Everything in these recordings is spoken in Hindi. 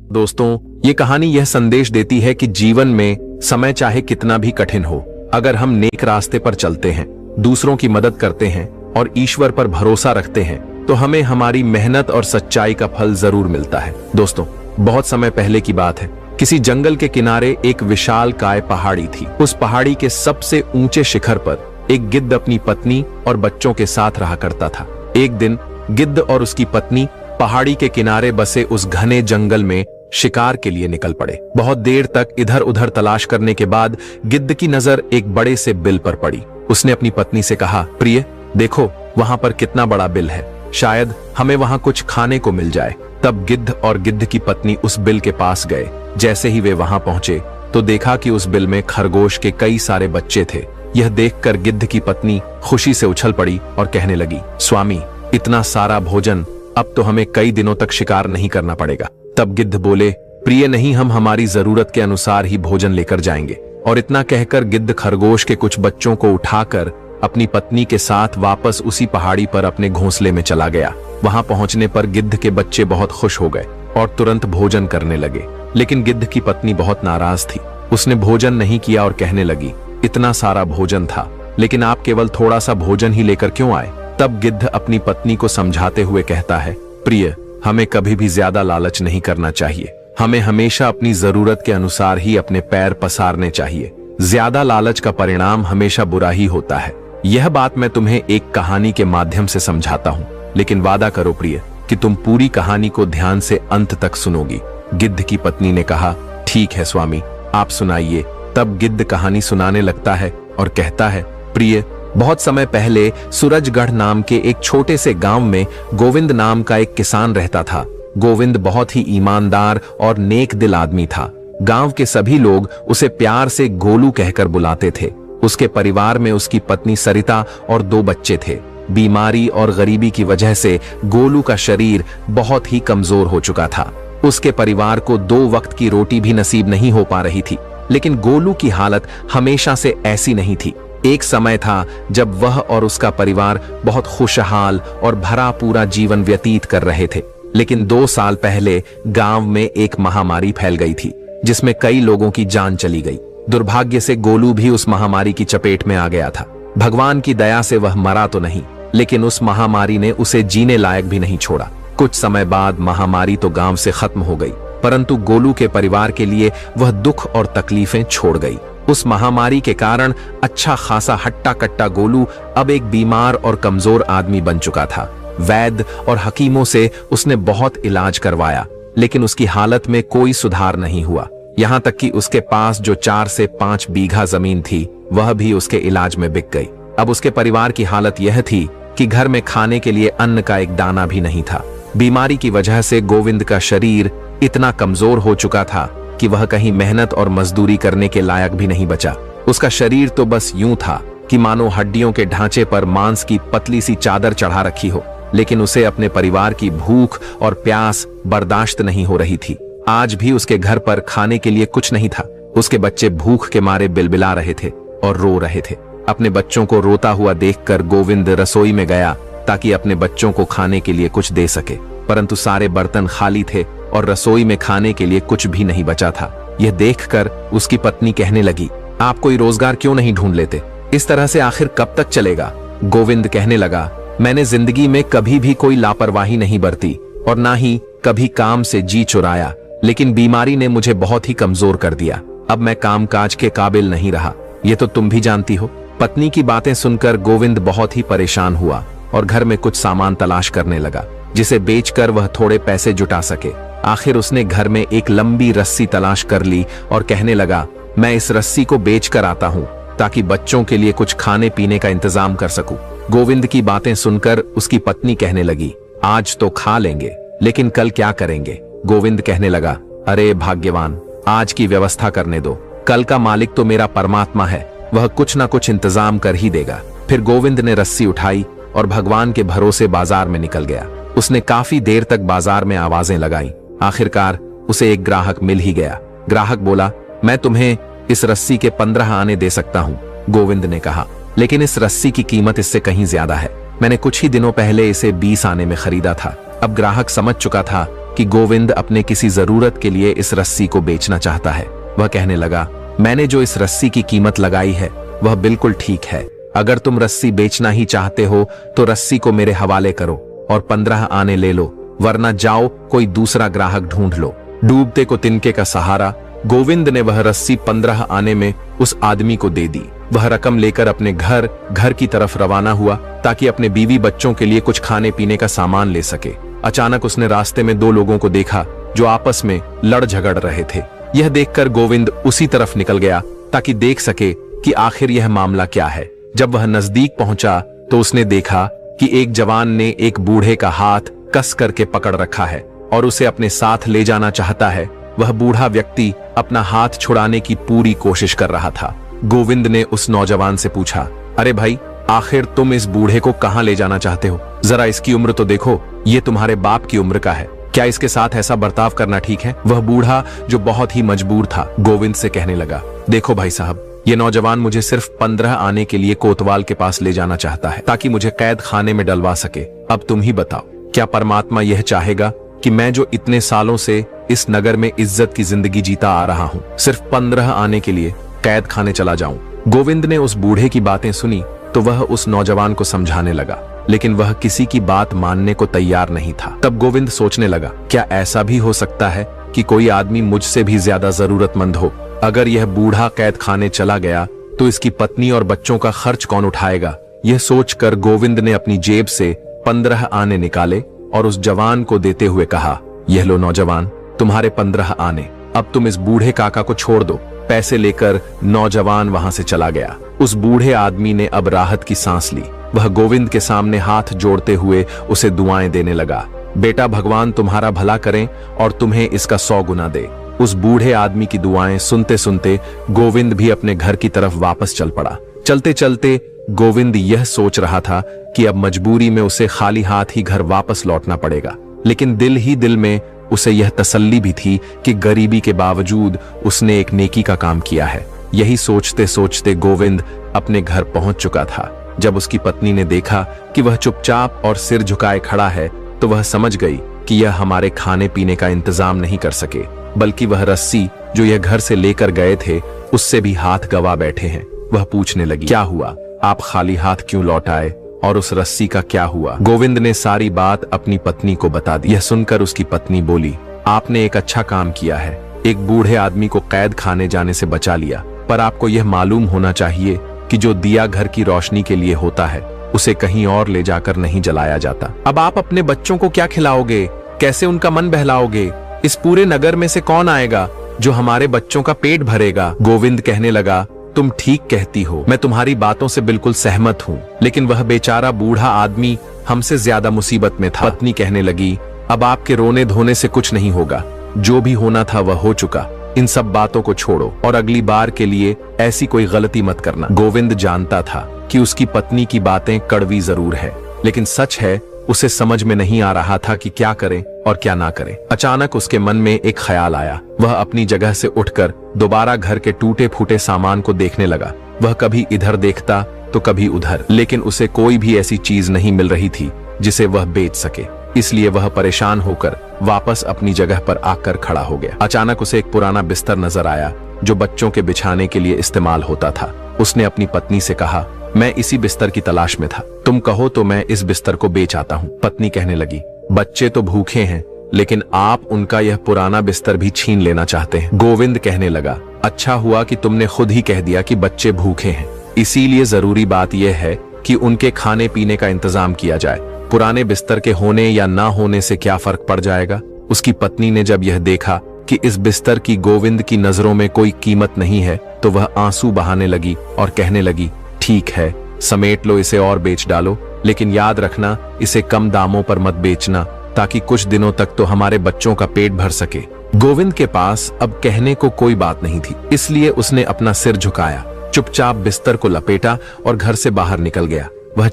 दोस्तों, ये कहानी यह संदेश देती है कि जीवन में समय चाहे कितना भी कठिन हो, अगर हम नेक रास्ते पर चलते हैं, दूसरों की मदद करते हैं और ईश्वर पर भरोसा रखते हैं, तो हमें हमारी मेहनत और सच्चाई का फल जरूर मिलता है। दोस्तों, बहुत समय पहले की बात है। किसी जंगल के किनारे एक विशालकाय पहाड़ी थी। उस पहाड़ी के सबसे ऊंचे शिखर पर एक गिद्ध अपनी पत्नी और बच्चों के साथ रहा करता था। एक दिन गिद्ध और उसकी पत्नी पहाड़ी के किनारे बसे उस घने जंगल में शिकार के लिए निकल पड़े। बहुत देर तक इधर उधर तलाश करने के बाद गिद्ध की नजर एक बड़े से बिल पर पड़ी। उसने अपनी पत्नी से कहा, प्रिय, देखो वहां पर कितना बड़ा बिल है, शायद हमें वहां कुछ खाने को मिल जाए। तब गिद्ध और गिद्ध की पत्नी उस बिल के पास गए। जैसे ही वे वहां पहुंचे तो देखा कि उस बिल में खरगोश के कई सारे बच्चे थे। यह देखकर गिद्ध की पत्नी खुशी से उछल पड़ी और कहने लगी, स्वामी, इतना सारा भोजन, अब तो हमें कई दिनों तक शिकार नहीं करना पड़ेगा। तब गिद्ध बोले, प्रिय नहीं, हम हमारी जरूरत के अनुसार ही भोजन लेकर जाएंगे। और इतना कहकर गिद्ध खरगोश के कुछ बच्चों को उठाकर अपनी पत्नी के साथ वापस उसी पहाड़ी पर अपने घोंसले में चला गया। वहां पहुंचने पर गिद्ध के बच्चे बहुत खुश हो गए और तुरंत भोजन करने लगे। लेकिन गिद्ध की पत्नी बहुत नाराज थी। उसने भोजन नहीं किया और कहने लगी, इतना सारा भोजन था, लेकिन आप केवल थोड़ा सा भोजन ही लेकर क्यों आए? तब गिद्ध अपनी पत्नी को समझाते हुए कहता है, प्रिय, हमें कभी भी ज्यादा लालच नहीं करना चाहिए। हमें हमेशा अपनी जरूरत के अनुसार ही अपने पैर पसारने चाहिए। ज्यादा लालच का परिणाम हमेशा बुरा ही होता है। यह बात मैं तुम्हें एक कहानी के माध्यम से समझाता हूँ, लेकिन वादा करो प्रिय कि तुम पूरी कहानी को ध्यान से अंत तक सुनोगी। गिद्ध की पत्नी ने कहा, ठीक है स्वामी, आप सुनाइए। तब गिद्ध कहानी सुनाने लगता है और कहता है, प्रिय, बहुत समय पहले सूरजगढ़ नाम के एक छोटे से गांव में गोविंद नाम का एक किसान रहता था। गोविंद बहुत ही ईमानदार और नेक दिल आदमी था। गांव के सभी लोग उसे प्यार से गोलू कहकर बुलाते थे। उसके परिवार में उसकी पत्नी सरिता और 2 बच्चे थे। बीमारी और गरीबी की वजह से गोलू का शरीर बहुत ही कमजोर हो चुका था। उसके परिवार को 2 वक्त की रोटी भी नसीब नहीं हो पा रही थी। लेकिन गोलू की हालत हमेशा से ऐसी नहीं थी। एक समय था जब वह और उसका परिवार बहुत खुशहाल और भरा पूरा जीवन व्यतीत कर रहे थे। लेकिन 2 साल पहले गांव में एक महामारी फैल गई थी, जिसमें कई लोगों की जान चली गई। दुर्भाग्य से गोलू भी उस महामारी की चपेट में आ गया था। भगवान की दया से वह मरा तो नहीं, लेकिन उस महामारी ने उसे जीने लायक भी नहीं छोड़ा। कुछ समय बाद महामारी तो गांव से खत्म हो गई, परंतु गोलू के परिवार के लिए वह दुख और तकलीफें छोड़ गई। उस महामारी के कारण अच्छा खासा हट्टा कट्टा गोलू अब एक बीमार और कमजोर आदमी बन चुका था। वैद्य और हकीमों से उसने बहुत इलाज करवाया, लेकिन उसकी हालत में कोई सुधार नहीं हुआ। यहाँ तक कि उसके पास जो 4 से 5 बीघा जमीन थी, वह भी उसके इलाज में बिक गई। अब उसके परिवार की हालत यह थी कि घर में खाने के लिए अन्न का एक दाना भी नहीं था। बीमारी की वजह से गोविंद का शरीर इतना कमजोर हो चुका था कि वह कहीं मेहनत और मजदूरी करने के लायक भी नहीं बचा। उसका शरीर तो बस यूं था कि मानो हड्डियों के ढांचे पर मांस की पतली सी चादर चढ़ा रखी हो। लेकिन उसे अपने परिवार की भूख और प्यास बर्दाश्त नहीं हो रही थी। आज भी उसके घर पर खाने के लिए कुछ नहीं था। उसके बच्चे भूख के मारे बिलबिला रहे थे और रो रहे थे। अपने बच्चों को रोता हुआ देखकर गोविंद रसोई में गया ताकि अपने बच्चों को खाने के लिए कुछ दे सके, परंतु सारे बर्तन खाली थे और रसोई में खाने के लिए कुछ भी नहीं बचा था। यह देखकर उसकी पत्नी कहने लगी, आप कोई रोजगार क्यों नहीं ढूंढ लेते? इस तरह से आखिर कब तक चलेगा? गोविंद कहने लगा, मैंने जिंदगी में कभी भी कोई लापरवाही नहीं बरती और ना ही कभी काम से जी चुराया, लेकिन बीमारी ने मुझे बहुत ही कमजोर कर दिया। अब मैं कामकाज के काबिल नहीं रहा, ये तो तुम भी जानती हो। पत्नी की बातें सुनकर गोविंद बहुत ही परेशान हुआ और घर में कुछ सामान तलाश करने लगा, जिसे बेचकर वह थोड़े पैसे जुटा सके। आखिर उसने घर में एक लंबी रस्सी तलाश कर ली और कहने लगा, मैं इस रस्सी को बेच कर आता हूँ ताकि बच्चों के लिए कुछ खाने पीने का इंतजाम कर सकूं। गोविंद की बातें सुनकर उसकी पत्नी कहने लगी, आज तो खा लेंगे, लेकिन कल क्या करेंगे? गोविंद कहने लगा, अरे भाग्यवान, आज की व्यवस्था करने दो, कल का मालिक तो मेरा परमात्मा है, वह कुछ ना कुछ इंतजाम कर ही देगा। फिर गोविंद ने रस्सी उठाई और भगवान के भरोसे बाजार में निकल गया। उसने काफी देर तक बाजार में आवाजें लगाई। आखिरकार उसे एक ग्राहक मिल ही गया। ग्राहक बोला, मैं तुम्हें इस रस्सी के 15 आने दे सकता हूँ। गोविंद ने कहा, लेकिन इस रस्सी की कीमत इससे कहीं ज्यादा है। मैंने कुछ ही दिनों पहले इसे 20 आने में खरीदा था। अब ग्राहक समझ चुका था कि गोविंद अपने किसी जरूरत के लिए इस रस्सी को बेचना चाहता है। वह कहने लगा, मैंने जो इस रस्सी की कीमत लगाई है वह बिल्कुल ठीक है। अगर तुम रस्सी बेचना ही चाहते हो तो रस्सी को मेरे हवाले करो और 15 आने ले लो, वरना जाओ कोई दूसरा ग्राहक ढूंढ लो। डूबते को तिनके का सहारा, गोविंद ने वह रस्सी 15 आने में उस आदमी को दे दी। वह रकम लेकर अपने घर की तरफ रवाना हुआ ताकि अपने बीवी बच्चों के लिए कुछ खाने पीने का सामान ले सके। अचानक उसने रास्ते में 2 लोगों को देखा जो आपस में लड़ झगड़ रहे थे। यह देखकर गोविंद उसी तरफ निकल गया ताकि देख सके कि आखिर यह मामला क्या है। जब वह नजदीक पहुंचा तो उसने देखा कि एक जवान ने एक बूढ़े का हाथ कस करके पकड़ रखा है और उसे अपने साथ ले जाना चाहता है। वह बूढ़ा व्यक्ति अपना हाथ छुड़ाने की पूरी कोशिश कर रहा था। गोविंद ने उस नौजवान से पूछा, अरे भाई, आखिर तुम इस बूढ़े को कहां ले जाना चाहते हो? जरा इसकी उम्र तो देखो, ये तुम्हारे बाप की उम्र का है। क्या इसके साथ ऐसा बर्ताव करना ठीक है? वह बूढ़ा जो बहुत ही मजबूर था गोविंद से कहने लगा, देखो भाई साहब, ये नौजवान मुझे सिर्फ 15 आने के लिए कोतवाल के पास ले जाना चाहता है ताकि मुझे कैद खाने में डलवा सके। अब तुम ही बताओ, क्या परमात्मा यह चाहेगा कि मैं जो इतने सालों से इस नगर में इज्जत की जिंदगी जीता आ रहा हूँ, सिर्फ 15 आने के लिए कैद खाने चला जाऊं? गोविंद ने उस बूढ़े की बातें सुनी तो वह उस नौजवान को समझाने लगा, लेकिन वह किसी की बात मानने को तैयार नहीं था। तब गोविंद सोचने लगा, क्या ऐसा भी हो सकता है कि कोई आदमी मुझसे भी ज्यादा जरूरतमंद हो? अगर यह बूढ़ा कैद खाने चला गया तो इसकी पत्नी और बच्चों का खर्च कौन उठाएगा? यह सोचकर गोविंद ने अपनी जेब से 15 आने निकाले और उस जवान को देते हुए कहा, यह लो नौजवान, तुम्हारे 15 आने। अब तुम इस बूढ़े काका को छोड़ दो। पैसे लेकर नौजवान वहां से चला गया। उस बूढ़े आदमी ने अब राहत की सांस ली। वह गोविंद के सामने हाथ जोड़ते हुए उसे दुआएं देने लगा, बेटा, भगवान तुम्हारा भला करें और तुम्हें इसका 100 गुना दे। उस बूढ़े आदमी की दुआएं सुनते सुनते गोविंद भी अपने घर की तरफ वापस चल पड़ा। चलते चलते गोविंद यह सोच रहा था कि अब मजबूरी में उसे खाली हाथ ही घर वापस लौटना पड़ेगा, लेकिन दिल ही दिल में उसे यह तसल्ली भी थी कि गरीबी के बावजूद उसने एक नेकी का काम किया है। यही सोचते सोचते गोविंद अपने घर पहुंच चुका था। जब उसकी पत्नी ने देखा कि वह चुपचाप और सिर झुकाए खड़ा है तो वह समझ गई कि यह हमारे खाने पीने का इंतजाम नहीं कर सके, बल्कि वह रस्सी जो यह घर से लेकर गए थे उससे भी हाथ गवा बैठे हैं। वह पूछने लगी, क्या हुआ? आप खाली हाथ क्यों लौट आए और उस रस्सी का क्या हुआ? गोविंद ने सारी बात अपनी पत्नी को बता दी। यह सुनकर उसकी पत्नी बोली, आपने एक अच्छा काम किया है, एक बूढ़े आदमी को कैद खाने जाने से बचा लिया, पर आपको यह मालूम होना चाहिए कि जो दिया घर की रोशनी के लिए होता है उसे कहीं और ले जाकर नहीं जलाया जाता। अब आप अपने बच्चों को क्या खिलाओगे? कैसे उनका मन बहलाओगे? इस पूरे नगर में से कौन आएगा जो हमारे बच्चों का पेट भरेगा? गोविंद कहने लगा, तुम ठीक कहती हो, मैं तुम्हारी बातों से बिल्कुल सहमत हूँ, लेकिन वह बेचारा बूढ़ा आदमी हमसे ज्यादा मुसीबत में था। पत्नी कहने लगी, अब आपके रोने धोने से कुछ नहीं होगा, जो भी होना था वह हो चुका। इन सब बातों को छोड़ो और अगली बार के लिए ऐसी कोई गलती मत करना। गोविंद जानता था कि उसकी पत्नी की बातें कड़वी जरूर है, लेकिन सच है उसे समझ में नहीं आ रहा था कि क्या करे और क्या ना करे। अचानक उसके मन में एक ख्याल आया। वह अपनी जगह से उठकर दोबारा घर के टूटे फूटे सामान को देखने लगा। वह कभी इधर देखता तो कभी उधर, लेकिन उसे कोई भी ऐसी चीज नहीं मिल रही थी जिसे वह बेच सके। इसलिए वह परेशान होकर वापस अपनी जगह पर आकर खड़ा हो गया। अचानक उसे एक पुराना बिस्तर नजर आया जो बच्चों के बिछाने के लिए इस्तेमाल होता था। उसने अपनी पत्नी से कहा, मैं इसी बिस्तर की तलाश में था, तुम कहो तो मैं इस बिस्तर को बेच आता हूँ। पत्नी कहने लगी, बच्चे तो भूखे हैं, लेकिन आप उनका यह पुराना बिस्तर भी छीन लेना चाहते हैं। गोविंद कहने लगा, अच्छा हुआ कि तुमने खुद ही कह दिया कि बच्चे भूखे हैं, इसीलिए जरूरी बात यह है कि उनके खाने पीने का इंतजाम किया जाए। पुराने बिस्तर के होने या ना होने से क्या फर्क पड़ जाएगा? उसकी पत्नी ने जब यह देखा कि इस बिस्तर की गोविंद की नजरों में कोई कीमत नहीं है तो वह आंसू बहाने लगी और कहने लगी, ठीक है, समेट लो इसे और बेच डालो, लेकिन याद रखना इसे कम दामों पर मत बेचना, ताकि कुछ दिनों तक तो हमारे बच्चों का पेट भर सके। गोविंद के पास अब कहने को कोई बात नहीं थी, इसलिए उसने अपना सिर झुकाया, चुपचाप बिस्तर को लपेटा और घर से बाहर निकल गया। वह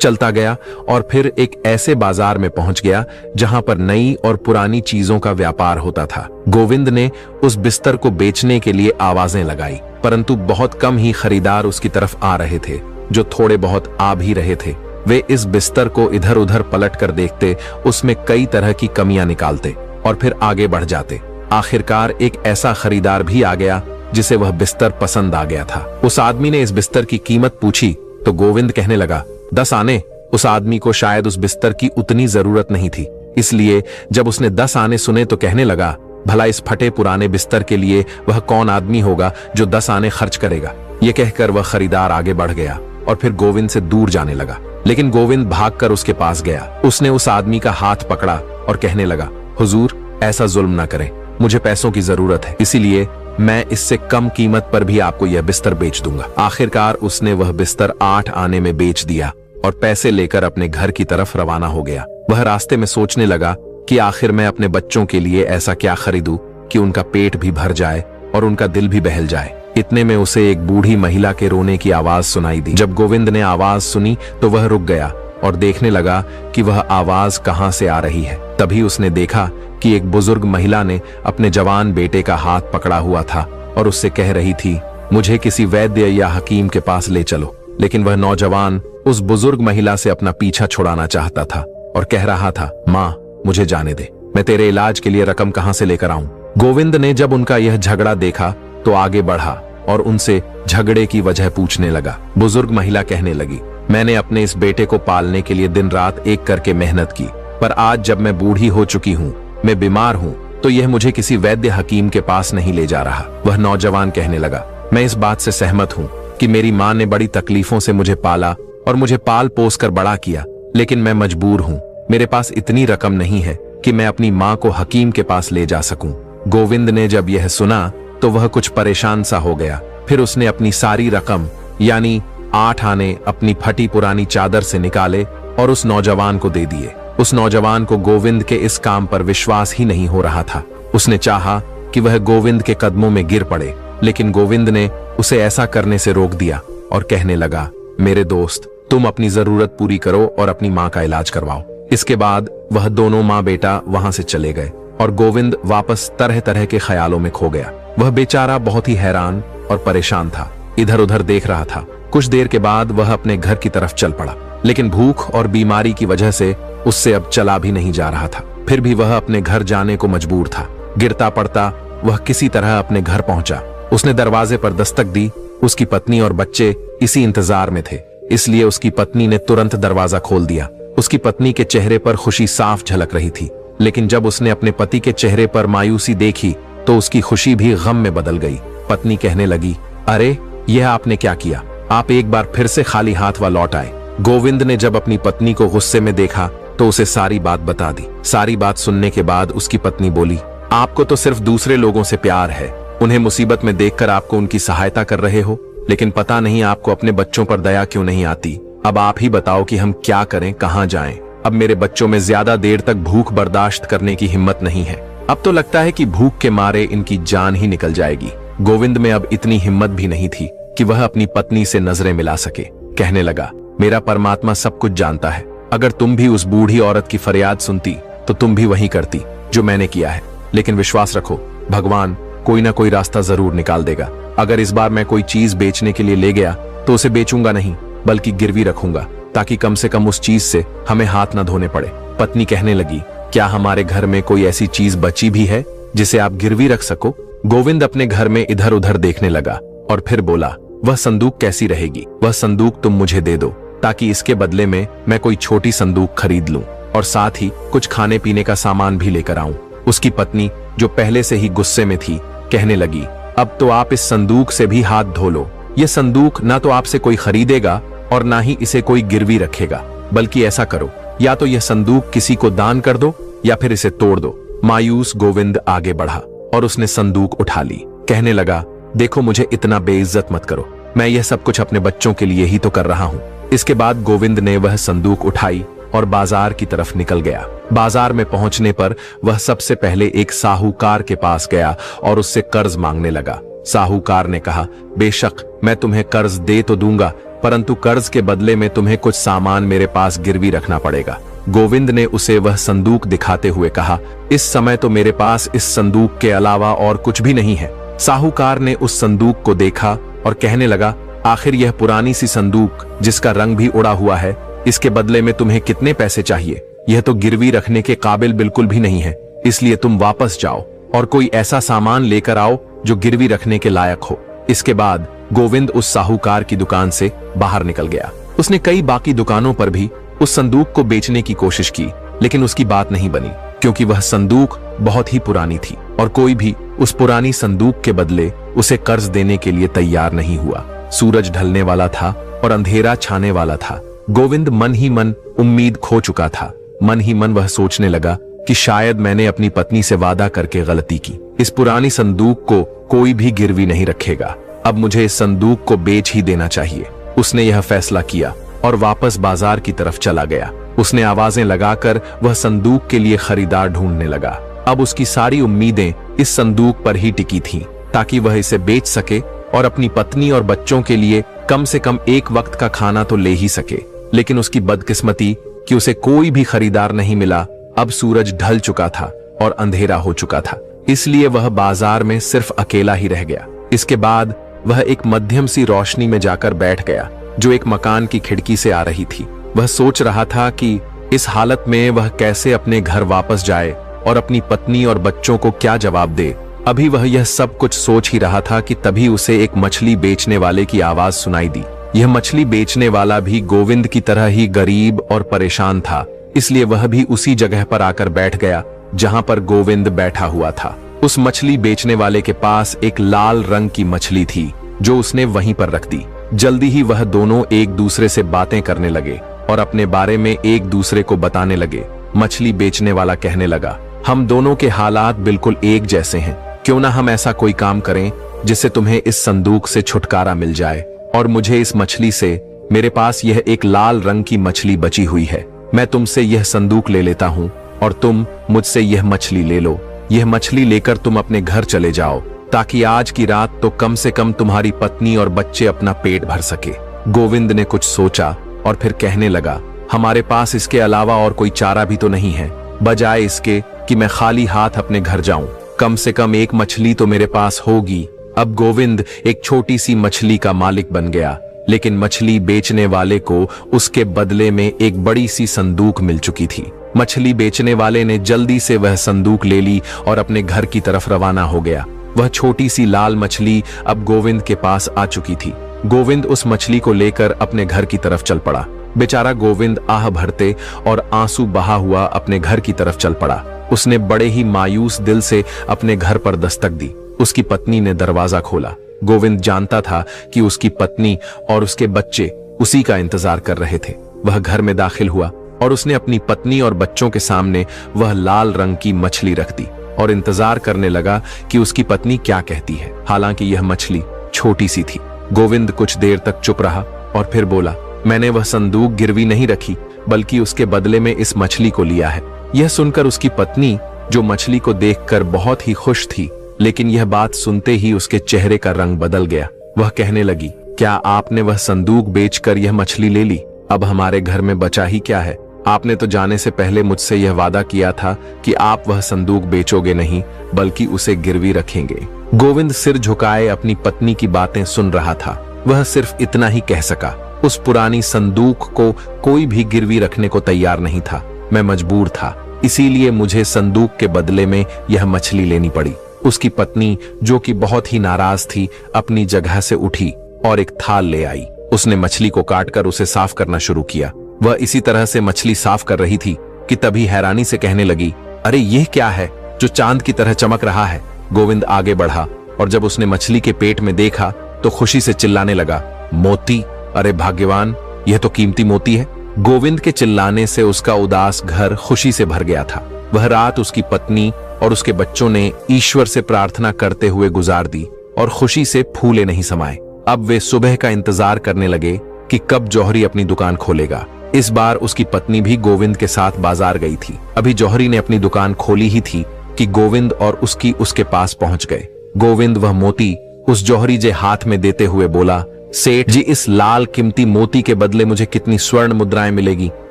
चलता गया और फिर एक ऐसे बाजार में पहुंच गया जहां पर नई और पुरानी चीजों का व्यापार होता था। गोविंद ने उस बिस्तर को बेचने के लिए आवाजें लगाई, परंतु बहुत कम ही खरीदार उसकी तरफ आ रहे थे। जो थोड़े बहुत आ भी रहे थे वे इस बिस्तर को इधर उधर पलट कर देखते, उसमें कई तरह की कमियां निकालते और फिर आगे बढ़ जाते। आखिरकार एक ऐसा खरीदार भी आ गया जिसे वह बिस्तर पसंद आ गया था। उस आदमी ने इस बिस्तर की कीमत पूछी तो गोविंद कहने लगा 10 आने। उस आदमी को शायद उस बिस्तर की उतनी जरूरत नहीं थी, इसलिए जब उसने 10 आने सुने तो कहने लगा भला इस फटे पुराने बिस्तर के लिए वह कौन आदमी होगा जो 10 आने खर्च करेगा। ये कहकर वह खरीदार आगे बढ़ गया और फिर गोविंद से दूर जाने लगा। लेकिन गोविंद भागकर उसके पास गया। उसने उस आदमी का हाथ पकड़ा और कहने लगा हुजूर, ऐसा जुल्म न करें, मुझे पैसों की जरूरत है, इसीलिए मैं इससे कम कीमत पर भी आपको यह बिस्तर बेच दूंगा। आखिरकार उसने वह बिस्तर 8 आने में बेच दिया और पैसे लेकर अपने घर की तरफ रवाना हो गया। वह रास्ते में सोचने लगा कि आखिर मैं अपने बच्चों के लिए ऐसा क्या खरीदूं कि उनका पेट भी भर जाए और उनका दिल भी बहल जाए। इतने में उसे एक बूढ़ी महिला के रोने की आवाज सुनाई दी। जब गोविंद ने आवाज सुनी तो वह रुक गया और देखने लगा कि वह आवाज कहां से आ रही है। तभी उसने देखा कि एक बुजुर्ग महिला ने अपने जवान बेटे का हाथ पकड़ा हुआ था और उससे कह रही थी मुझे किसी वैद्य या हकीम के पास ले चलो। लेकिन वह नौजवान उस बुजुर्ग महिला से अपना पीछा छुड़ाना चाहता था और कह रहा था माँ, मुझे जाने दे, मैं तेरे इलाज के लिए रकम कहां से लेकर आऊं। गोविंद ने जब उनका यह झगड़ा देखा तो आगे बढ़ा और उनसे झगड़े की वजह पूछने लगा। बुजुर्ग महिला कहने लगी मैंने अपने इस बेटे को पालने के लिए दिन रात एक करके मेहनत की, पर आज जब मैं बूढ़ी हो चुकी हूँ, मैं बीमार हूँ, तो यह मुझे किसी वैद्य हकीम के पास नहीं ले जा रहा। वह नौजवान कहने लगा मैं इस बात से सहमत हूँ कि मेरी माँ ने बड़ी तकलीफों से मुझे पाला और मुझे पाल पोस कर बड़ा किया, लेकिन मैं मजबूर हूँ, मेरे पास इतनी रकम नहीं है कि मैं अपनी माँ को हकीम के पास ले जा सकूं। गोविंद ने जब यह सुना तो वह कुछ परेशान सा हो गया। फिर उसने अपनी सारी रकम यानी 8 आने अपनी फटी पुरानी चादर से निकाले और उस नौजवान को दे दिए। उस नौजवान को गोविंद के इस काम पर विश्वास ही नहीं हो रहा था। उसने चाहा कि वह गोविंद के कदमों में गिर पड़े, लेकिन गोविंद ने उसे ऐसा करने से रोक दिया और कहने लगा मेरे दोस्त, तुम अपनी जरूरत पूरी करो और अपनी माँ का इलाज करवाओ। इसके बाद वह दोनों माँ बेटा वहां से चले गए और गोविंद वापस तरह तरह के ख्यालों में खो गया। वह बेचारा बहुत ही हैरान और परेशान था, इधर उधर देख रहा था। कुछ देर के बाद वह अपने घर की तरफ चल पड़ा, लेकिन भूख और बीमारी की वजह से उससे अब चला भी नहीं जा रहा था। फिर भी वह अपने घर जाने को मजबूर था। गिरता पड़ता वह किसी तरह अपने घर पहुंचा। उसने दरवाजे पर दस्तक दी। उसकी पत्नी और बच्चे इसी इंतजार में थे, इसलिए उसकी पत्नी ने तुरंत दरवाजा खोल दिया। उसकी पत्नी के चेहरे पर खुशी साफ झलक रही थी, लेकिन जब उसने अपने पति के चेहरे पर मायूसी देखी तो उसकी खुशी भी गम में बदल गई। पत्नी कहने लगी अरे यह आपने क्या किया, आप एक बार फिर से खाली हाथ व लौट आए। गोविंद ने जब अपनी पत्नी को गुस्से में देखा तो उसे सारी बात बता दी। सारी बात सुनने के बाद उसकी पत्नी बोली आपको तो सिर्फ दूसरे लोगों से प्यार है, उन्हें मुसीबत में देखकर आपको उनकी सहायता कर रहे हो, लेकिन पता नहीं आपको अपने बच्चों पर दया क्यों नहीं आती। अब आप ही बताओ कि हम क्या करें, कहां जाएं। अब मेरे बच्चों में ज्यादा देर तक भूख बर्दाश्त करने की हिम्मत नहीं है। अब तो लगता है कि भूख के मारे इनकी जान ही निकल जाएगी। गोविंद में अब इतनी हिम्मत भी नहीं थी कि वह अपनी पत्नी से नजरें मिला सके। कहने लगा मेरा परमात्मा सब कुछ जानता है, अगर तुम भी उस बूढ़ी औरत की फरियाद सुनती तो तुम भी वही करती जो मैंने किया है। लेकिन विश्वास रखो, भगवान कोई ना कोई रास्ता जरूर निकाल देगा। अगर इस बार मैं कोई चीज बेचने के लिए ले गया तो उसे बेचूंगा नहीं, बल्कि गिरवी रखूंगा, ताकि कम से कम उस चीज से हमें हाथ न धोने पड़े। पत्नी कहने लगी क्या हमारे घर में कोई ऐसी चीज बची भी है जिसे आप गिरवी रख सको। गोविंद अपने घर में इधर उधर देखने लगा और फिर बोला वह संदूक कैसी रहेगी, वह संदूक तुम मुझे दे दो, ताकि इसके बदले में मैं कोई छोटी संदूक खरीद लूं और साथ ही कुछ खाने पीने का सामान भी लेकर आऊं। उसकी पत्नी जो पहले से ही गुस्से में थी कहने लगी अब तो आप इस संदूक से भी हाथ धो लो। यह संदूक ना तो आपसे कोई खरीदेगा और ना ही इसे कोई गिरवी रखेगा, बल्कि ऐसा करो या तो यह संदूक किसी को दान कर दो या फिर इसे तोड़ दो। मायूस गोविंद आगे बढ़ा और उसने संदूक उठा ली। कहने लगा देखो मुझे इतना बेइज्जत मत करो, मैं यह सब कुछ अपने बच्चों के लिए ही तो कर रहा हूँ। इसके बाद गोविंद ने वह संदूक उठाई और बाजार की तरफ निकल गया। बाजार में पहुंचने पर वह सबसे पहले एक साहूकार के पास गया और उससे कर्ज मांगने लगा। साहूकार ने कहा बेशक मैं तुम्हें कर्ज दे तो दूंगा, परंतु कर्ज के बदले में तुम्हें कुछ सामान मेरे पास गिरवी रखना पड़ेगा। गोविंद ने उसे वह संदूक दिखाते हुए कहा इस समय तो मेरे पास इस संदूक के अलावा और कुछ भी नहीं है। साहूकार ने उस संदूक को देखा और कहने लगा आखिर यह पुरानी सी संदूक जिसका रंग भी उड़ा हुआ है, इसके बदले में तुम्हें कितने पैसे चाहिए? यह तो गिरवी रखने के काबिल बिल्कुल भी नहीं है, इसलिए तुम वापस जाओ और कोई ऐसा सामान लेकर आओ जो गिरवी रखने के लायक हो। इसके बाद गोविंद उस साहूकार की दुकान से बाहर निकल गया। उसने कई बाकी दुकानों पर भी उस संदूक को बेचने की कोशिश की, लेकिन उसकी बात नहीं बनी, क्योंकि वह संदूक बहुत ही पुरानी थी और कोई भी उस पुरानी संदूक के बदले उसे कर्ज देने के लिए तैयार नहीं हुआ। सूरज ढलने वाला था और अंधेरा छाने वाला था। गोविंद मन ही मन उम्मीद खो चुका था। मन ही मन वह सोचने लगा कि शायद मैंने अपनी पत्नी से वादा करके गलती की। इस पुरानी संदूक को कोई भी गिरवी नहीं रखेगा। अब मुझे इस संदूक को बेच ही देना चाहिए। उसने यह फैसला किया और वापस बाजार की तरफ चला गया। उसने आवाजें लगाकर वह संदूक के लिए खरीदार ढूंढने लगा। अब उसकी सारी उम्मीदें इस संदूक पर ही टिकी थीं, ताकि वह इसे बेच सके और अपनी पत्नी और बच्चों के लिए कम से कम एक वक्त का खाना तो ले ही सके। लेकिन उसकी बदकिस्मती कि उसे कोई भी खरीदार नहीं मिला। अब सूरज ढल चुका था और अंधेरा हो चुका था, इसलिए वह बाजार में सिर्फ अकेला ही रह गया। इसके बाद वह एक मध्यम सी रोशनी में जाकर बैठ गया, जो एक मकान की खिड़की से आ रही थी। वह सोच रहा था कि इस हालत में वह कैसे अपने घर वापस जाए और अपनी पत्नी और बच्चों को क्या जवाब दे। अभी वह यह सब कुछ सोच ही रहा था कि तभी उसे एक मछली बेचने वाले की आवाज सुनाई दी। यह मछली बेचने वाला भी गोविंद की तरह ही गरीब और परेशान था, इसलिए वह भी उसी जगह पर आकर बैठ गया जहां पर गोविंद बैठा हुआ था। उस मछली बेचने वाले के पास एक लाल रंग की मछली थी, जो उसने वहीं पर रख दी। जल्दी ही वह दोनों एक दूसरे से बातें करने लगे और अपने बारे में एक दूसरे को बताने लगे। मछली बेचने वाला कहने लगा, हम दोनों के हालात बिल्कुल एक जैसे हैं। क्यों ना हम ऐसा कोई काम करें जिससे तुम्हें इस संदूक से छुटकारा मिल जाए और मुझे इस मछली से। मेरे पास यह एक लाल रंग की मछली बची हुई है। मैं तुमसे यह संदूक ले लेता हूँ और तुम मुझसे यह मछली ले लो। यह मछली लेकर तुम अपने घर चले जाओ, ताकि आज की रात तो कम से कम तुम्हारी पत्नी और बच्चे अपना पेट भर सके। गोविंद ने कुछ सोचा और फिर कहने लगा, हमारे पास इसके अलावा और कोई चारा भी तो नहीं है। बजाय इसके कि मैं खाली हाथ अपने घर जाऊं, कम से कम एक मछली तो मेरे पास होगी। अब गोविंद एक छोटी सी मछली का मालिक बन गया, लेकिन मछली बेचने वाले को उसके बदले में एक बड़ी सी संदूक मिल चुकी थी। मछली बेचने वाले ने जल्दी से वह संदूक ले ली और अपने घर की तरफ रवाना हो गया। वह छोटी सी लाल मछली अब गोविंद के पास आ चुकी थी। गोविंद उस मछली को लेकर अपने घर की तरफ चल पड़ा। बेचारा गोविंद आह भरते और आंसू बहा हुआ अपने घर की तरफ चल पड़ा। उसने बड़े ही मायूस दिल से अपने घर पर दस्तक दी। उसकी पत्नी ने दरवाजा खोला। गोविंद जानता था कि उसकी पत्नी और उसके बच्चे उसी का इंतजार कर रहे थे। वह घर में दाखिल हुआ और उसने अपनी पत्नी और बच्चों के सामने वह लाल रंग की मछली रख दी और इंतजार करने लगा कि उसकी पत्नी क्या कहती है। हालांकि यह मछली छोटी सी थी। गोविंद कुछ देर तक चुप रहा और फिर बोला, मैंने वह संदूक गिरवी नहीं रखी, बल्कि उसके बदले में इस मछली को लिया है। यह सुनकर उसकी पत्नी, जो मछली को देखकर बहुत ही खुश थी, लेकिन यह बात सुनते ही उसके चेहरे का रंग बदल गया। वह कहने लगी, क्या आपने वह संदूक बेचकर यह मछली ले ली? अब हमारे घर में बचा ही क्या है? आपने तो जाने से पहले मुझसे यह वादा किया था कि आप वह संदूक बेचोगे नहीं, बल्कि उसे गिरवी रखेंगे। गोविंद सिर झुकाए अपनी पत्नी की बातें सुन रहा था। वह सिर्फ इतना ही कह सका, उस पुरानी संदूक को कोई भी गिरवी रखने को तैयार नहीं था। मैं मजबूर था, इसीलिए मुझे संदूक के बदले में यह मछली लेनी पड़ी। उसकी पत्नी, जो कि बहुत ही नाराज थी, अपनी जगह से उठी और एक थाल ले आई। उसने मछली को काटकर उसे साफ करना शुरू किया। वह इसी तरह से मछली साफ कर रही थी कि तभी हैरानी से कहने लगी, अरे यह क्या है जो चांद की तरह चमक रहा है? गोविंद आगे बढ़ा और जब उसने मछली के पेट में देखा तो खुशी से चिल्लाने लगा, मोती! अरे भाग्यवान, यह तो कीमती मोती है। गोविंद के चिल्लाने से उसका उदास घर खुशी से भर गया था। वह रात उसकी पत्नी और उसके बच्चों ने ईश्वर से प्रार्थना करते हुए गुजार दी और खुशी से फूले नहीं समाए। अब वे सुबह का इंतजार करने लगे कि कब जौहरी अपनी दुकान खोलेगा। इस बार उसकी पत्नी भी गोविंद के साथ बाजार गई थी। अभी जौहरी ने अपनी दुकान खोली ही थी कि गोविंद और उसके पास पहुंच गए। गोविंद वह मोती उस जौहरी जे हाथ में देते हुए बोला, सेठ जी, इस लाल कीमती मोती के बदले मुझे कितनी स्वर्ण मुद्राएं मिलेगी?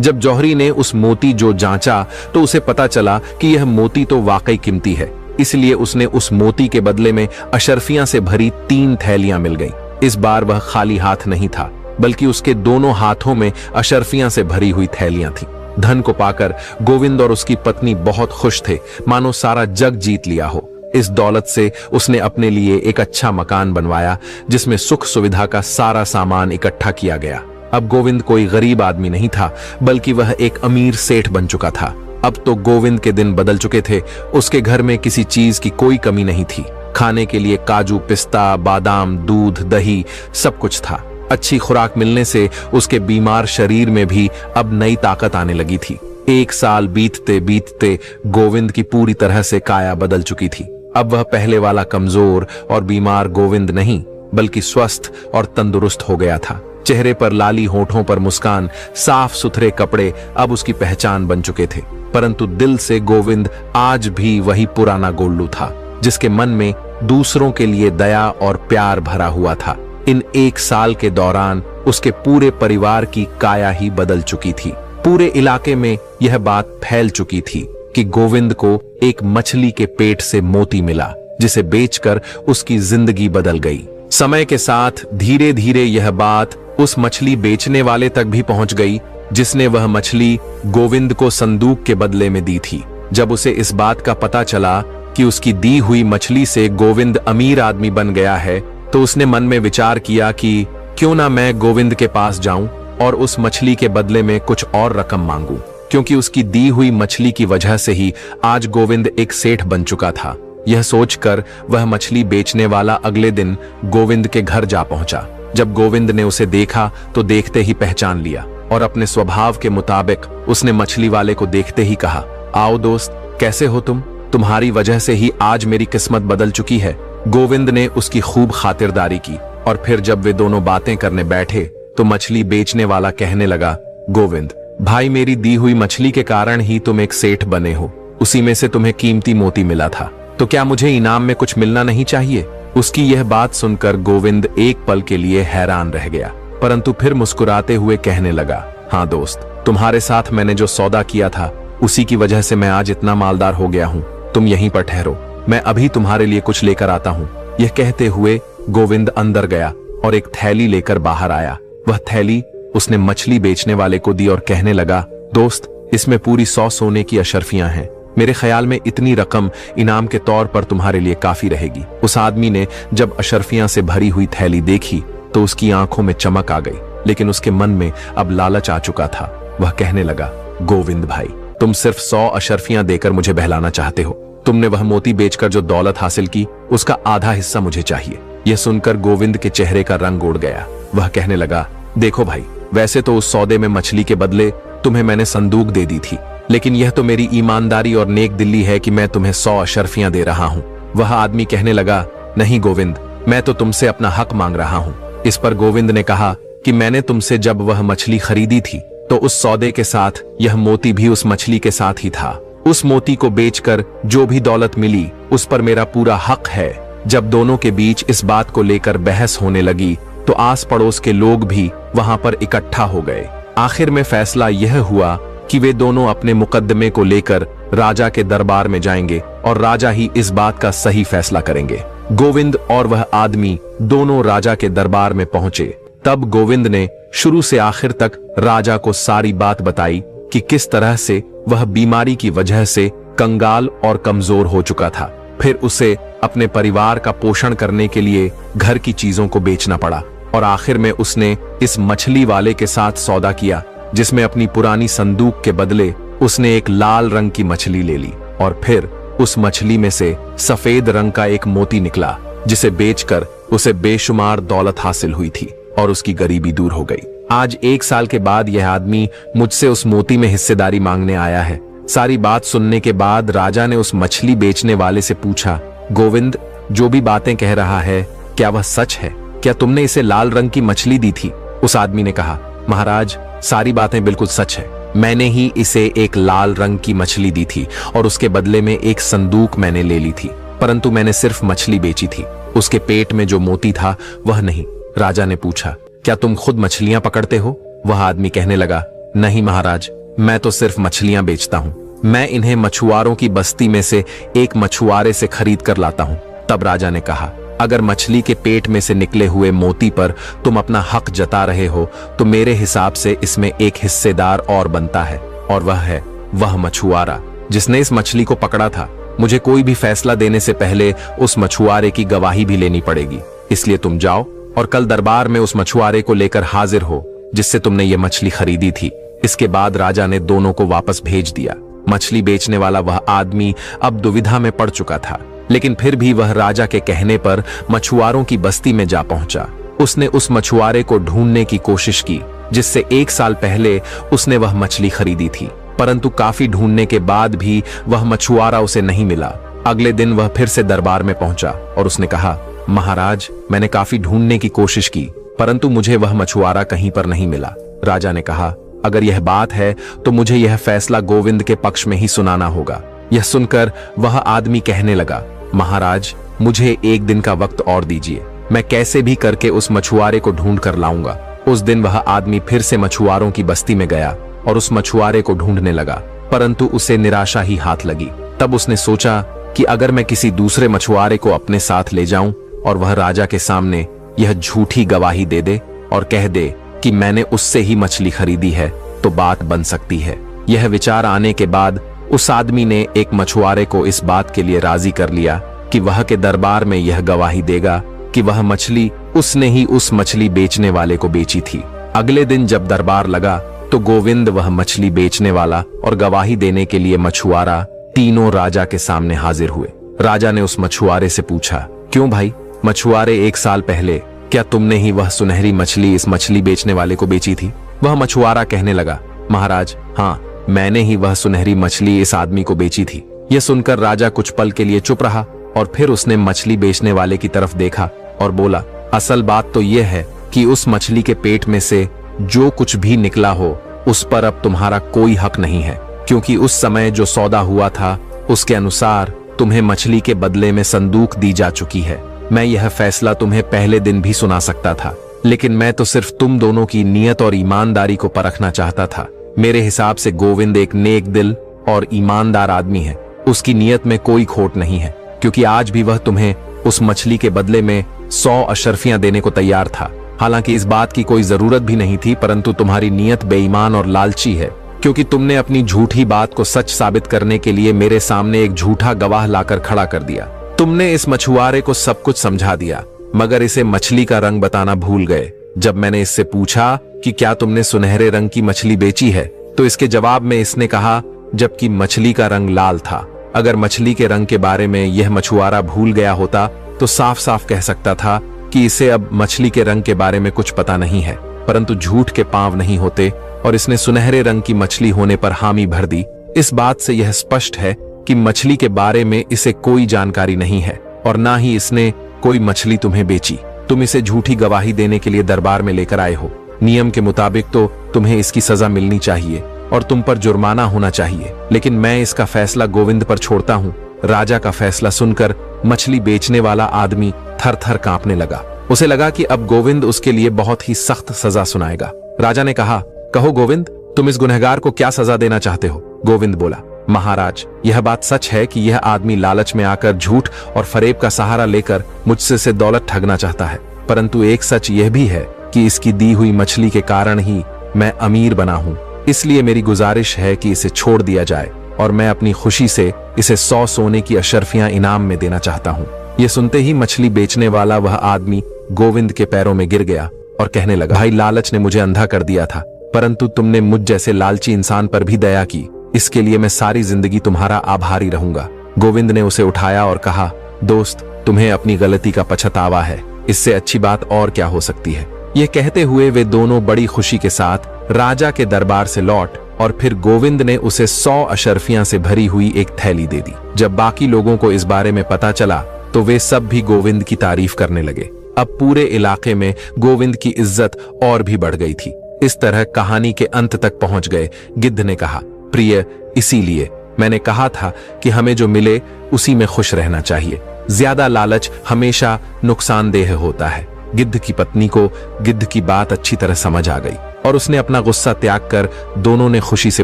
जब जौहरी ने उस मोती जो जांचा तो उसे पता चला कि यह मोती तो वाकई कीमती है। इसलिए उसने उस मोती के बदले में अशर्फियां से भरी 3 थैलियां मिल गई। इस बार वह खाली हाथ नहीं था। बल्कि उसके दोनों हाथों में अशर्फियां से भरी हुई थैलियां थीं। धन को पाकर गोविंद और उसकी पत्नी बहुत खुश थे, मानो सारा जग जीत लिया हो। इस दौलत से उसने अपने लिए एक अच्छा मकान बनवाया जिसमें सुख सुविधा का सारा सामान इकट्ठा किया गया। अब गोविंद कोई गरीब आदमी नहीं था, बल्कि वह एक अमीर सेठ बन चुका था। अब तो गोविंद के दिन बदल चुके थे। उसके घर में किसी चीज की कोई कमी नहीं थी। खाने के लिए काजू, पिस्ता, बादाम, दूध, दही सब कुछ था। अच्छी खुराक मिलने से उसके बीमार शरीर में भी अब नई ताकत आने लगी थी। 1 साल बीतते बीतते गोविंद की पूरी तरह से काया बदल चुकी थी। अब वह पहले वाला कमजोर और बीमार गोविंद नहीं, बल्कि स्वस्थ और तंदुरुस्त हो गया था। चेहरे पर लाली, होठों पर मुस्कान, साफ सुथरे कपड़े अब उसकी पहचान बन चुके थे। परंतु दिल से गोविंद आज भी वही पुराना गोल्लू था, जिसके मन में दूसरों के लिए दया और प्यार भरा हुआ था। इन 1 साल के दौरान उसके पूरे परिवार की काया ही बदल चुकी थी। पूरे इलाके में यह बात फैल चुकी थी कि गोविंद को एक मछली के पेट से मोती मिला, जिसे बेचकर उसकी जिंदगी बदल गई। समय के साथ धीरे धीरे यह बात उस मछली बेचने वाले तक भी पहुंच गई, जिसने वह मछली गोविंद को संदूक के बदले में दी थी। जब उसे इस बात का पता चला कि उसकी दी हुई मछली से गोविंद अमीर आदमी बन गया है, तो उसने मन में विचार किया कि क्यों ना मैं गोविंद के पास जाऊं और उस मछली के बदले में कुछ और रकम मांगूं, क्योंकि उसकी दी हुई मछली की वजह से ही आज गोविंद एक सेठ बन चुका था। यह सोचकर वह मछली बेचने वाला अगले दिन गोविंद के घर जा पहुंचा। जब गोविंद ने उसे देखा तो देखते ही पहचान लिया और अपने स्वभाव के मुताबिक उसने मछली वाले को देखते ही कहा, आओ दोस्त, कैसे हो तुम? तुम्हारी वजह से ही आज मेरी किस्मत बदल चुकी है। गोविंद ने उसकी खूब खातिरदारी की और फिर जब वे दोनों बातें करने बैठे तो मछली बेचने वाला कहने लगा, गोविंद भाई, मेरी दी हुई मछली के कारण ही तुम एक सेठ बने हो। उसी में से तुम्हें कीमती मोती मिला था, तो क्या मुझे इनाम में कुछ मिलना नहीं चाहिए? उसकी यह बात सुनकर गोविंद एक पल के लिए हैरान रह गया, परंतु फिर मुस्कुराते हुए कहने लगा, हाँ दोस्त, तुम्हारे साथ मैंने जो सौदा किया था उसी की वजह से मैं आज इतना मालदार हो गया हूँ। तुम यहीं पर ठहरो, मैं अभी तुम्हारे लिए कुछ लेकर आता हूँ। यह कहते हुए गोविंद अंदर गया और एक थैली लेकर बाहर आया। वह थैली उसने मछली बेचने वाले को दी और कहने लगा, दोस्त, इसमें पूरी 100 सोने की अशर्फियां हैं। मेरे ख्याल में इतनी रकम इनाम के तौर पर तुम्हारे लिए काफी रहेगी। उस आदमी ने जब अशर्फियां से भरी हुई थैली देखी तो उसकी आंखों में चमक आ गई, लेकिन उसके मन में अब लालच आ चुका था। वह कहने लगा, गोविंद भाई, तुम सिर्फ 100 अशर्फियां देकर मुझे बहलाना चाहते हो। तुमने वह मोती बेचकर जो दौलत हासिल की उसका आधा हिस्सा मुझे चाहिए। यह सुनकर गोविंद के चेहरे का रंग उड़ गया। वह कहने लगा, देखो भाई, वैसे तो उस सौदे में मछली के बदले तुम्हें मैंने संदूक दे दी थी, लेकिन यह तो मेरी ईमानदारी और नेक दिल्ली है कि मैं तुम्हें 100 अशर्फियां दे रहा हूं। वह आदमी कहने लगा, नहीं गोविंद, मैं तो तुमसे अपना हक मांग रहा हूं। इस पर गोविंद ने कहा कि मैंने तुमसे जब वह मछली खरीदी थी तो उस सौदे के साथ यह मोती भी उस मछली के साथ ही था। उस मोती को बेचकर जो भी दौलत मिली उस पर मेरा पूरा हक है। जब दोनों के बीच इस बात को लेकर बहस होने लगी तो आस पड़ोस के लोग भी वहां पर इकट्ठा हो गए। आखिर में फैसला यह हुआ कि वे दोनों अपने मुकदमे को लेकर राजा के दरबार में जाएंगे और राजा ही इस बात का सही फैसला करेंगे। गोविंद और वह आदमी दोनों राजा के दरबार में पहुंचे। तब गोविंद ने शुरू से आखिर तक राजा को सारी बात बताई कि किस तरह से वह बीमारी की वजह से कंगाल और कमजोर हो चुका था। फिर उसे अपने परिवार का पोषण करने के लिए घर की चीजों को बेचना पड़ा और आखिर में उसने इस मछली वाले के साथ सौदा किया, जिसमें अपनी पुरानी संदूक के बदले उसने एक लाल रंग की मछली ले ली और फिर उस मछली में से सफेद रंग का एक मोती निकला, जिसे बेचकर उसे बेशुमार दौलत हासिल हुई थी और उसकी गरीबी दूर हो गई। आज 1 साल के बाद यह आदमी मुझसे उस मोती में हिस्सेदारी मांगने आया है। सारी बात सुनने के बाद राजा ने उस मछली बेचने वाले से पूछा, गोविंद, जो भी बातें कह रहा है क्या वह सच है? क्या तुमने इसे लाल रंग की मछली दी थी? उस आदमी ने कहा, महाराज, सारी बातें बिल्कुल सच है। मैंने ही इसे एक लाल रंग की मछली दी थी और उसके बदले में एक संदूक मैंने ले ली थी, परंतु मैंने सिर्फ मछली बेची थी, उसके पेट में जो मोती था वह नहीं। राजा ने पूछा, क्या तुम खुद मछलियां पकड़ते हो? वह आदमी कहने लगा, नहीं महाराज, मैं तो सिर्फ मछलियां बेचता हूं। मैं इन्हें मछुआरों की बस्ती में से एक मछुआरे से खरीद कर लाता हूं। तब राजा ने कहा, अगर मछली के पेट में से निकले हुए मोती पर तुम अपना हक जता रहे हो तो मेरे हिसाब से इसमें एक हिस्सेदार और बनता है, और वह है वह मछुआरा जिसने इस मछली को पकड़ा था। मुझे कोई भी फैसला देने से पहले उस मछुआरे की गवाही भी लेनी पड़ेगी। इसलिए तुम जाओ और कल दरबार में उस मछुआरे को लेकर हाजिर हो जिससे तुमने ये मछली खरीदी थी। इसके बाद राजा ने दोनों को वापस भेज दिया। मछली बेचने वाला वह आदमी अब दुविधा में पड़ चुका था, लेकिन फिर भी वह राजा के कहने पर मछुआरों की बस्ती में जा पहुंचा। उसने उस मछुआरे को ढूंढने की कोशिश की जिससे 1 साल पहले उसने वह मछली खरीदी थी, परंतु काफी ढूंढने के बाद भी वह मछुआरा उसे नहीं मिला। अगले दिन वह फिर से दरबार में पहुंचा और उसने कहा, महाराज, मैंने काफी ढूंढने की कोशिश की परंतु मुझे वह मछुआरा कहीं पर नहीं मिला। राजा ने कहा, अगर यह बात है तो मुझे यह फैसला गोविंद के पक्ष में ही सुनाना होगा। यह सुनकर वह आदमी कहने लगा, महाराज, मुझे 1 दिन का वक्त और दीजिए, मैं कैसे भी करके उस मछुआरे को ढूंढ कर लाऊंगा। उस दिन वह आदमी फिर से मछुआरों की बस्ती में गया और उस मछुआरे को ढूंढने लगा, परंतु उसे निराशा ही हाथ लगी। तब उसने सोचा कि अगर मैं किसी दूसरे मछुआरे को अपने साथ ले जाऊं और वह राजा के सामने यह झूठी गवाही दे दे और कह दे कि मैंने उससे ही मछली खरीदी है तो बात बन सकती है। यह विचार आने के बाद उस आदमी ने एक मछुआरे को इस बात के लिए राजी कर लिया कि वह के दरबार में यह गवाही देगा कि वह मछली उसने ही उस मछली बेचने वाले को बेची थी। अगले दिन जब दरबार लगा तो गोविंद, वह मछली बेचने वाला और गवाही देने के लिए मछुआरा, तीनों राजा के सामने हाजिर हुए। राजा ने उस मछुआरे से पूछा, क्यों भाई मछुआरे, 1 साल पहले क्या तुमने ही वह सुनहरी मछली इस मछली बेचने वाले को बेची थी? वह मछुआरा कहने लगा, महाराज, हाँ, मैंने ही वह सुनहरी मछली इस आदमी को बेची थी। यह सुनकर राजा कुछ पल के लिए चुप रहा और फिर उसने मछली बेचने वाले की तरफ देखा और बोला, असल बात तो यह है कि उस मछली के पेट में से जो कुछ भी निकला हो उस पर अब तुम्हारा कोई हक नहीं है, क्योंकि उस समय जो सौदा हुआ था उसके अनुसार तुम्हें मछली के बदले में संदूक दी जा चुकी है। मैं यह फैसला तुम्हें पहले दिन भी सुना सकता था, लेकिन मैं तो सिर्फ तुम दोनों की नीयत और ईमानदारी को परखना चाहता था। मेरे हिसाब से गोविंद एक नेक दिल और ईमानदार आदमी है। उसकी नीयत में कोई खोट नहीं है, क्योंकि आज भी वह तुम्हें उस मछली के बदले में 100 अशर्फियां देने को तैयार था। हालांकि इस बात की कोई जरूरत भी नहीं थी, परंतु तुम्हारी नीयत बेईमान और लालची है, क्योंकि तुमने अपनी झूठी बात को सच साबित करने के लिए मेरे सामने एक झूठा गवाह लाकर खड़ा कर दिया। तुमने इस मछुआरे को सब कुछ समझा दिया, मगर इसे मछली का रंग बताना भूल गए। जब मैंने इससे पूछा कि क्या तुमने सुनहरे रंग की मछली बेची है, तो इसके जवाब में इसने कहा, जबकि मछली का रंग लाल था। अगर मछली के रंग के बारे में यह मछुआरा भूल गया होता तो साफ साफ कह सकता था कि इसे अब मछली के रंग के बारे में कुछ पता नहीं है, परंतु झूठ के पांव नहीं होते और इसने सुनहरे रंग की मछली होने पर हामी भर दी। इस बात से यह स्पष्ट है कि मछली के बारे में इसे कोई जानकारी नहीं है और ना ही इसने कोई मछली तुम्हें बेची। तुम इसे झूठी गवाही देने के लिए दरबार में लेकर आए हो। नियम के मुताबिक तो तुम्हें इसकी सजा मिलनी चाहिए और तुम पर जुर्माना होना चाहिए, लेकिन मैं इसका फैसला गोविंद पर छोड़ता हूँ। राजा का फैसला सुनकर मछली बेचने वाला आदमी थर थर कांपने लगा। उसे लगा कि अब गोविंद उसके लिए बहुत ही सख्त सजा सुनाएगा। राजा ने कहा, कहो गोविंद, तुम इस गुनहगार को क्या सजा देना चाहते हो? गोविंद बोला, महाराज, यह बात सच है कि यह आदमी लालच में आकर झूठ और फरेब का सहारा लेकर मुझसे से दौलत ठगना चाहता है, परंतु एक सच यह भी है कि इसकी दी हुई मछली के कारण ही मैं अमीर बना हूँ। इसलिए मेरी गुजारिश है कि इसे छोड़ दिया जाए और मैं अपनी खुशी से इसे 100 सोने की अशर्फियां इनाम में देना चाहता हूँ। यह सुनते ही मछली बेचने वाला वह आदमी गोविंद के पैरों में गिर गया और कहने लगा, भाई, लालच ने मुझे अंधा कर दिया था, परंतु तुमने मुझ जैसे लालची इंसान पर भी दया की। इसके लिए मैं सारी जिंदगी तुम्हारा आभारी रहूंगा। गोविंद ने उसे उठाया और कहा, दोस्त, तुम्हें अपनी गलती का पछतावा है, इससे अच्छी बात और क्या हो सकती है। यह कहते हुए वे दोनों बड़ी खुशी के साथ राजा के दरबार से लौट और फिर गोविंद ने उसे 100 अशर्फियां से भरी हुई एक थैली दे दी। जब बाकी लोगों को इस बारे में पता चला तो वे सब भी गोविंद की तारीफ करने लगे। अब पूरे इलाके में गोविंद की इज्जत और भी बढ़ गई थी। इस तरह कहानी के अंत तक पहुंच गए। गिद्ध ने कहा, प्रिय, इसीलिए मैंने कहा था कि हमें जो मिले उसी में खुश रहना चाहिए। ज्यादा लालच हमेशा नुकसानदेह होता है। गिद्ध की पत्नी को गिद्ध की बात अच्छी तरह समझ आ गई और उसने अपना गुस्सा त्याग कर दोनों ने खुशी से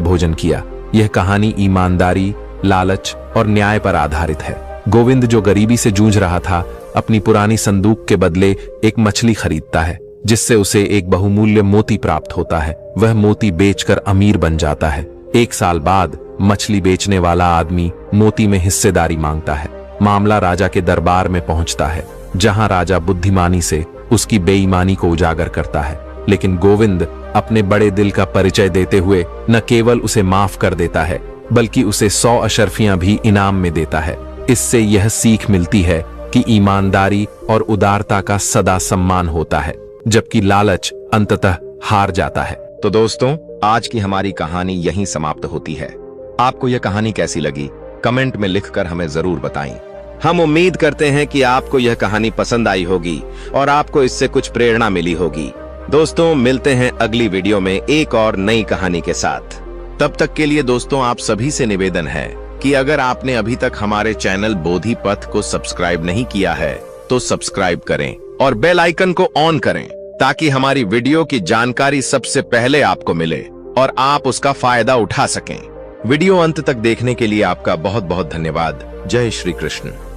भोजन किया। यह कहानी ईमानदारी, लालच और न्याय पर आधारित है। गोविंद जो गरीबी से जूझ रहा था, अपनी पुरानी संदूक के बदले एक मछली खरीदता है, जिससे उसे एक बहुमूल्य मोती प्राप्त होता है। वह मोती बेचकर अमीर बन जाता है। 1 साल बाद मछली बेचने वाला आदमी मोती में हिस्सेदारी मांगता है। मामला राजा के दरबार में पहुंचता है, जहां राजा बुद्धिमानी से उसकी बेईमानी को उजागर करता है। लेकिन गोविंद अपने बड़े दिल का परिचय देते हुए न केवल उसे माफ कर देता है, बल्कि उसे 100 अशर्फियां भी इनाम में देता है। इससे यह सीख मिलती है कि ईमानदारी और उदारता का सदा सम्मान होता है, जबकि लालच अंततः हार जाता है। तो दोस्तों, आज की हमारी कहानी यहीं समाप्त होती है। आपको यह कहानी कैसी लगी, कमेंट में लिखकर हमें जरूर बताएं। हम उम्मीद करते हैं कि आपको यह कहानी पसंद आई होगी और आपको इससे कुछ प्रेरणा मिली होगी। दोस्तों, मिलते हैं अगली वीडियो में एक और नई कहानी के साथ। तब तक के लिए दोस्तों, आप सभी से निवेदन है कि अगर आपने अभी तक हमारे चैनल बोधि पथ को सब्सक्राइब नहीं किया है तो सब्सक्राइब करें और बेल आइकन को ऑन करें, ताकि हमारी वीडियो की जानकारी सबसे पहले आपको मिले और आप उसका फायदा उठा सकें। वीडियो अंत तक देखने के लिए आपका बहुत बहुत धन्यवाद। जय श्री कृष्ण।